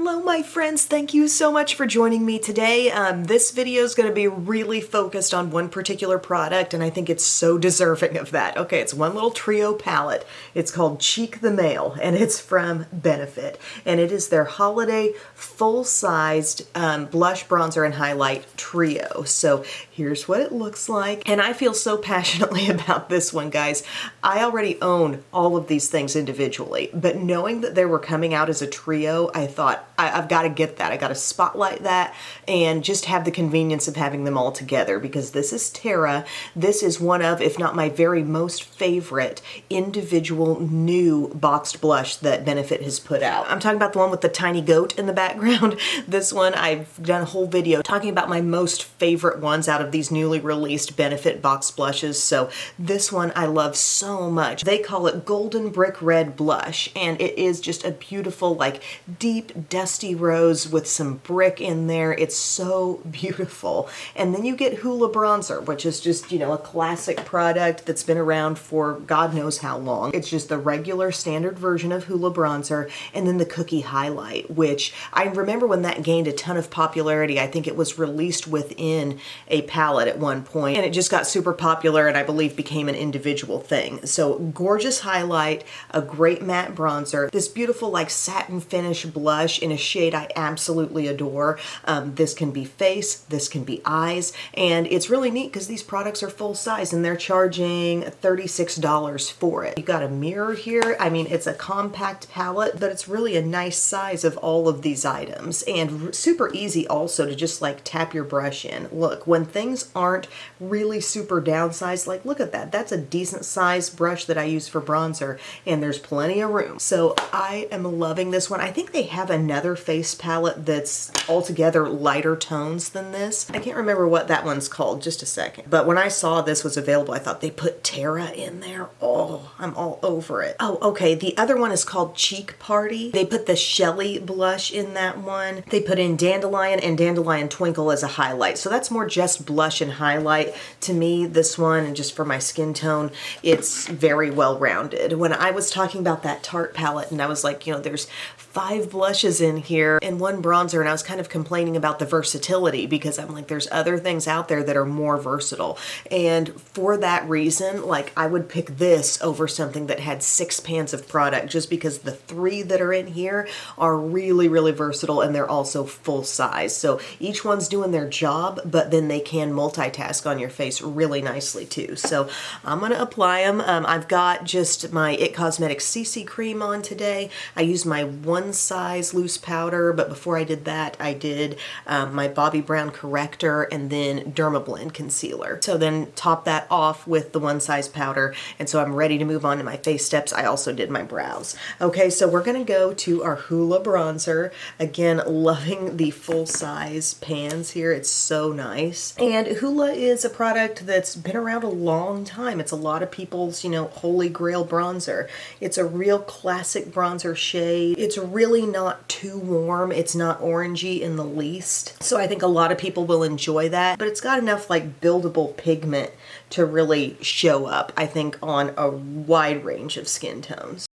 Hello my friends, thank you so much for joining me today. This video is going to be really focused on one particular product and I think it's so deserving of that. Okay, it's one little trio palette. It's called Cheek the Male and it's from Benefit and it is their holiday full-sized blush, bronzer, and highlight trio. So here's what it looks like and I feel so passionately about this one, guys. I already own all of these things individually, but knowing that they were coming out as a trio, I thought I've got to get that. I got to spotlight that and just have the convenience of having them all together because this is Terra. This is one of, if not my very most favorite individual new boxed blush that Benefit has put out. I'm talking about the one with the tiny goat in the background. This one, I've done a whole video talking about my most favorite ones out of these newly released Benefit boxed blushes. So this one I love so much. They call it Golden Brick Red Blush and it is just a beautiful, like deep, dusty rose with some brick in there. It's so beautiful. And then you get Hoola Bronzer, which is just, you know, a classic product that's been around for God knows how long. It's just the regular standard version of Hoola Bronzer, and then the Cookie Highlight, which I remember when that gained a ton of popularity. I think it was released within a palette at one point, and it just got super popular and I believe became an individual thing. So gorgeous highlight, a great matte bronzer, this beautiful like satin finish blush in a shade I absolutely adore. This can be face, this can be eyes, and it's really neat because these products are full size and they're charging $36 for it. You got a mirror here. I mean, it's a compact palette, but it's really a nice size of all of these items and super easy also to just like tap your brush in. Look, when things aren't really super downsized, like look at that. That's a decent size brush that I use for bronzer and there's plenty of room. So I am loving this one. I think they have another face palette that's altogether lighter tones than this. I can't remember what that one's called, just a second. But when I saw this was available, I thought they put Terra in there. Oh, I'm all over it. Oh, okay, the other one is called Cheek Party. They put the Shelly blush in that one. They put in Dandelion and Dandelion Twinkle as a highlight. So that's more just blush and highlight. To me, this one, and just for my skin tone, it's very well-rounded. When I was talking about that Tarte palette and I was like, you know, there's 5 blushes in here and 1 bronzer, and I was kind of complaining about the versatility because I'm like, there's other things out there that are more versatile. And for that reason, like I would pick this over something that had 6 pans of product just because the 3 that are in here are really, really versatile and they're also full size. So each one's doing their job, but then they can multitask on your face really nicely too. So I'm gonna apply them. I've got just my It Cosmetics CC cream on today. I used my one size loose powder, but before I did that, I did my Bobbi Brown corrector and then Dermablend concealer. So then top that off with the one size powder, and so I'm ready to move on to my face steps. I also did my brows. Okay, so we're gonna go to our Hoola Bronzer. Again, loving the full size pans here. It's so nice. And Hoola is a product that's been around a long time. It's a lot of people's, you know, holy grail bronzer. It's a real classic bronzer shade. It's really not too warm. It's not orangey in the least. So I think a lot of people will enjoy that, but it's got enough like buildable pigment to really show up, I think, on a wide range of skin tones.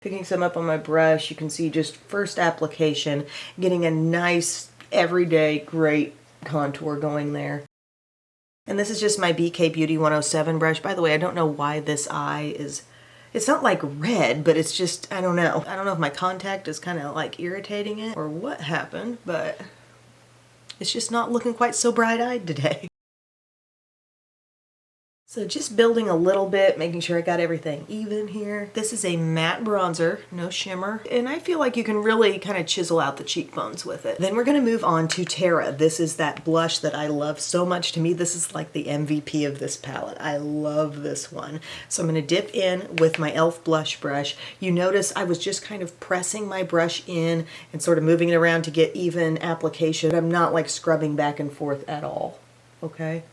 Picking some up on my brush, you can see just first application, getting a nice, everyday, great contour going there. And this is just my BK Beauty 107 brush. By the way, I don't know why this eye is, it's not like red, but it's just, I don't know. I don't know if my contact is kind of like irritating it or what happened, but it's just not looking quite so bright-eyed today. So just building a little bit, making sure I got everything even here. This is a matte bronzer, no shimmer. And I feel like you can really kind of chisel out the cheekbones with it. Then we're gonna move on to Terra. This is that blush that I love so much. To me, this is like the MVP of this palette. I love this one. So I'm gonna dip in with my e.l.f. blush brush. You notice I was just kind of pressing my brush in and sort of moving it around to get even application. I'm not like scrubbing back and forth at all, okay?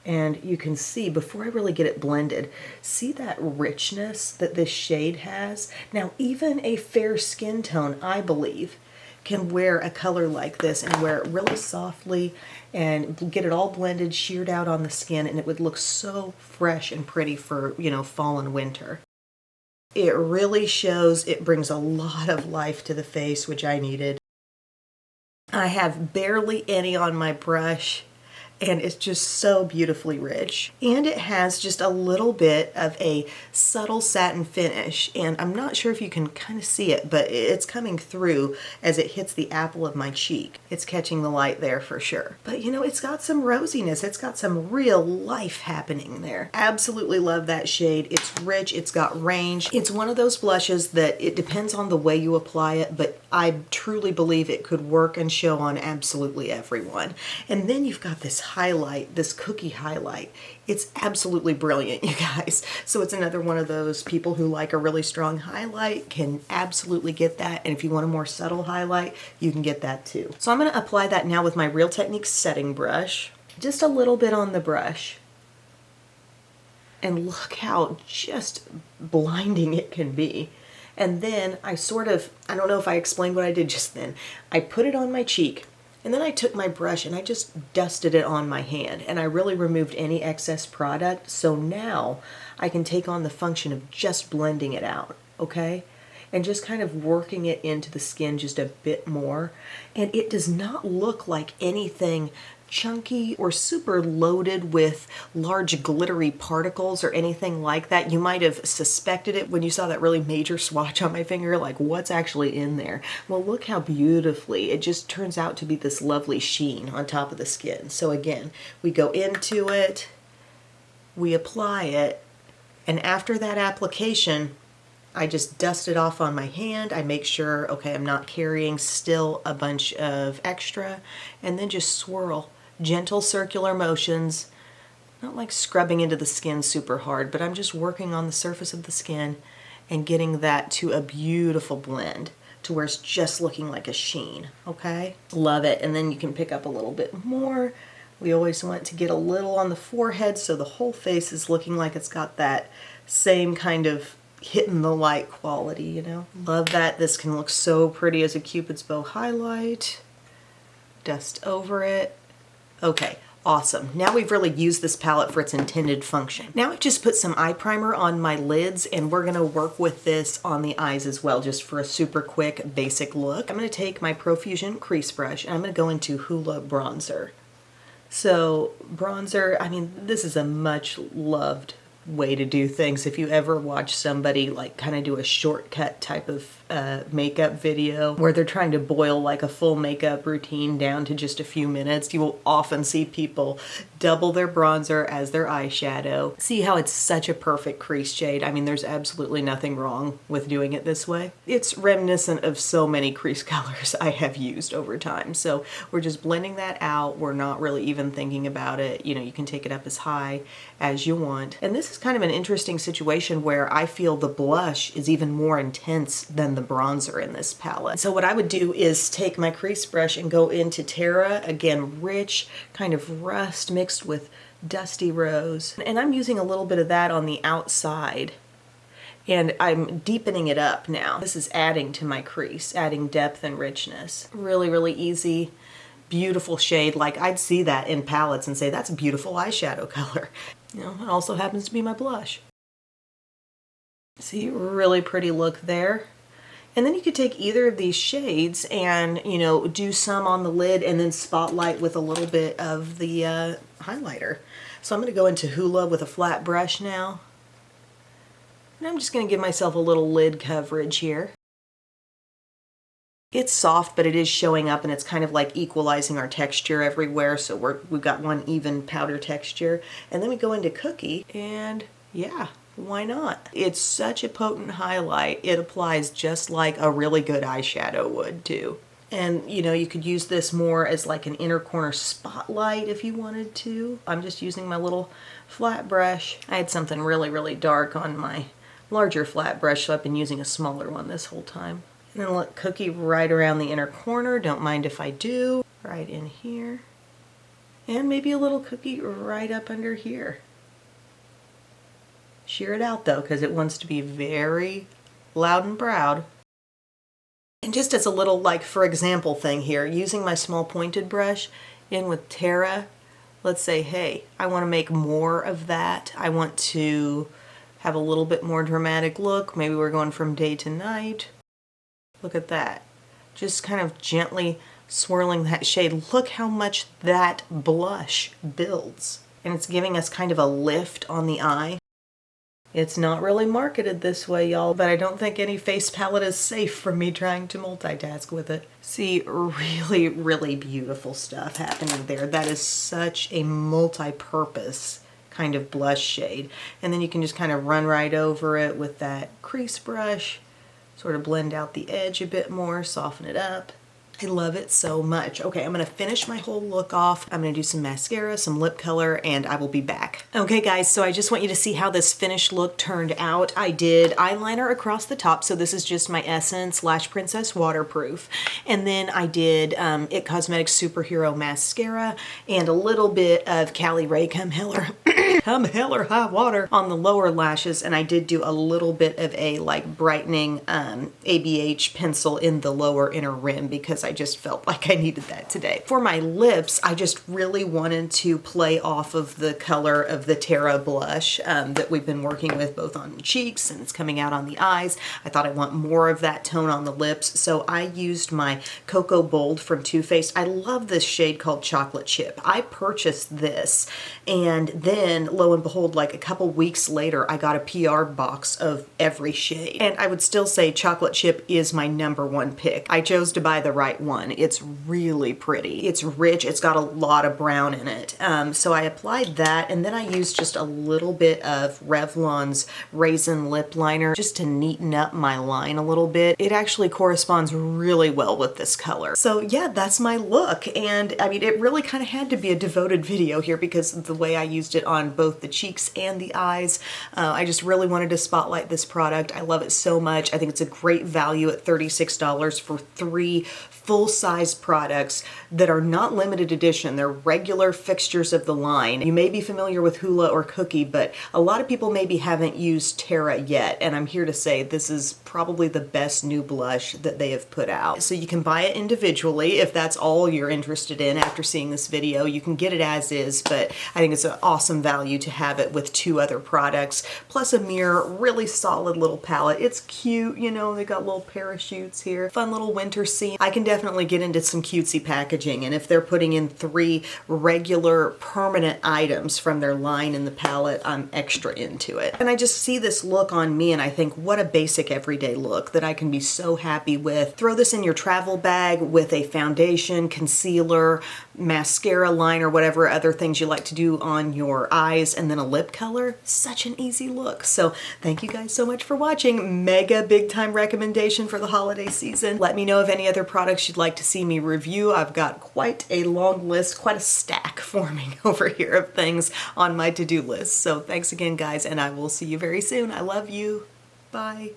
And you can see, before I really get it blended, see that richness that this shade has? Now, even a fair skin tone, I believe, can wear a color like this and wear it really softly and get it all blended, sheared out on the skin, and it would look so fresh and pretty for, you know, fall and winter. It really shows, it brings a lot of life to the face, which I needed. I have barely any on my brush, and it's just so beautifully rich. And it has just a little bit of a subtle satin finish, and I'm not sure if you can kind of see it, but it's coming through as it hits the apple of my cheek. It's catching the light there for sure. But you know, it's got some rosiness. It's got some real life happening there. Absolutely love that shade. It's rich, it's got range. It's one of those blushes that it depends on the way you apply it, but I truly believe it could work and show on absolutely everyone. And then you've got this highlight, this cookie highlight. It's absolutely brilliant, you guys. So it's another one of those people who like a really strong highlight can absolutely get that. And if you want a more subtle highlight, you can get that too. So I'm gonna apply that now with my Real Techniques setting brush. Just a little bit on the brush. And look how just blinding it can be. And then I don't know if I explained what I did just then. I put it on my cheek, and then I took my brush and I just dusted it on my hand, and I really removed any excess product. So now I can take on the function of just blending it out, okay? And just kind of working it into the skin just a bit more. And it does not look like anything chunky or super loaded with large glittery particles or anything like that. You might have suspected it when you saw that really major swatch on my finger, like what's actually in there? Well, look how beautifully it just turns out to be this lovely sheen on top of the skin. So again, we go into it, we apply it, and after that application, I just dust it off on my hand. I make sure, okay, I'm not carrying still a bunch of extra, and then just swirl. Gentle circular motions, not like scrubbing into the skin super hard, but I'm just working on the surface of the skin and getting that to a beautiful blend to where it's just looking like a sheen, okay? Love it. And then you can pick up a little bit more. We always want to get a little on the forehead so the whole face is looking like it's got that same kind of hitting the light quality, you know? Love that. This can look so pretty as a Cupid's bow highlight. Dust over it. Okay, awesome. Now we've really used this palette for its intended function. Now I've just put some eye primer on my lids, and we're gonna work with this on the eyes as well, just for a super quick basic look. I'm gonna take my Profusion crease brush and I'm gonna go into Hoola Bronzer. So bronzer, I mean, this is a much loved way to do things. If you ever watch somebody like kind of do a shortcut type of makeup video where they're trying to boil like a full makeup routine down to just a few minutes, you will often see people double their bronzer as their eyeshadow. See how it's such a perfect crease shade? I mean, there's absolutely nothing wrong with doing it this way. It's reminiscent of so many crease colors I have used over time. So we're just blending that out. We're not really even thinking about it. You know, you can take it up as high as you want. And this is kind of an interesting situation where I feel the blush is even more intense than the bronzer in this palette. So what I would do is take my crease brush and go into Terra, again, rich, kind of rust mixed with dusty rose. And I'm using a little bit of that on the outside. And I'm deepening it up now. This is adding to my crease, adding depth and richness. Really, really easy, beautiful shade. Like I'd see that in palettes and say, that's a beautiful eyeshadow color. You know, it also happens to be my blush. See, really pretty look there. And then you could take either of these shades and, you know, do some on the lid and then spotlight with a little bit of the highlighter. So I'm going to go into Hoola with a flat brush now. And I'm just going to give myself a little lid coverage here. It's soft, but it is showing up and it's kind of like equalizing our texture everywhere. So we've got one even powder texture. And then we go into Cookie and yeah, why not? It's such a potent highlight. It applies just like a really good eyeshadow would too. And you know, you could use this more as like an inner corner spotlight if you wanted to. I'm just using my little flat brush. I had something really, really dark on my larger flat brush, so I've been using a smaller one this whole time. And then let Cookie right around the inner corner. Don't mind if I do. Right in here. And maybe a little Cookie right up under here. Sheer it out though, because it wants to be very loud and proud. And just as a little, like, for example thing here, using my small pointed brush in with Terra, let's say, hey, I want to make more of that. I want to have a little bit more dramatic look. Maybe we're going from day to night. Look at that. Just kind of gently swirling that shade. Look how much that blush builds. And it's giving us kind of a lift on the eye. It's not really marketed this way, y'all, but I don't think any face palette is safe from me trying to multitask with it. See, really, really beautiful stuff happening there. That is such a multi-purpose kind of blush shade. And then you can just kind of run right over it with that crease brush, sort of blend out the edge a bit more, soften it up. I love it so much. Okay, I'm gonna finish my whole look off. I'm gonna do some mascara, some lip color, and I will be back. Okay guys, so I just want you to see how this finished look turned out. I did eyeliner across the top, so this is just my Essence Lash Princess Waterproof. And then I did IT Cosmetics Superhero Mascara and a little bit of Cali Ray Come Hell or High Water on the lower lashes, and I did do a little bit of a like brightening ABH pencil in the lower inner rim because I just felt like I needed that today. For my lips, I just really wanted to play off of the color of the Terra Blush that we've been working with both on the cheeks and it's coming out on the eyes. I thought I want more of that tone on the lips, so I used my Cocoa Bold from Too Faced. I love this shade called Chocolate Chip. I purchased this, and then lo and behold, like a couple weeks later, I got a PR box of every shade. And I would still say Chocolate Chip is my #1 pick. I chose to buy the right one. It's really pretty. It's rich. It's got a lot of brown in it. So I applied that, and then I used just a little bit of Revlon's Raisin Lip Liner just to neaten up my line a little bit. It actually corresponds really well with this color. So yeah, that's my look. And I mean, it really kind of had to be a devoted video here because of the way I used it on both the cheeks and the eyes. I just really wanted to spotlight this product. I love it so much. I think it's a great value at $36 for 3 full-size products that are not limited edition. They're regular fixtures of the line. You may be familiar with Hoola or Cookie, but a lot of people maybe haven't used Terra yet, and I'm here to say this is probably the best new blush that they have put out. So you can buy it individually if that's all you're interested in after seeing this video. You can get it as is, but I think it's an awesome value to have it with 2 other products, plus a mirror, really solid little palette. It's cute, you know, they got little parachutes here, fun little winter scene. I can definitely get into some cutesy packaging, and if they're putting in 3 regular permanent items from their line in the palette, I'm extra into it. And I just see this look on me and I think, what a basic everyday look that I can be so happy with. Throw this in your travel bag with a foundation, concealer, mascara, liner, whatever other things you like to do on your eyes, and then a lip color. Such an easy look. So thank you guys so much for watching. Mega big time recommendation for the holiday season. Let me know of any other products you'd like to see me review. I've got quite a long list, quite a stack forming over here of things on my to-do list. So thanks again, guys, and I will see you very soon. I love you. Bye.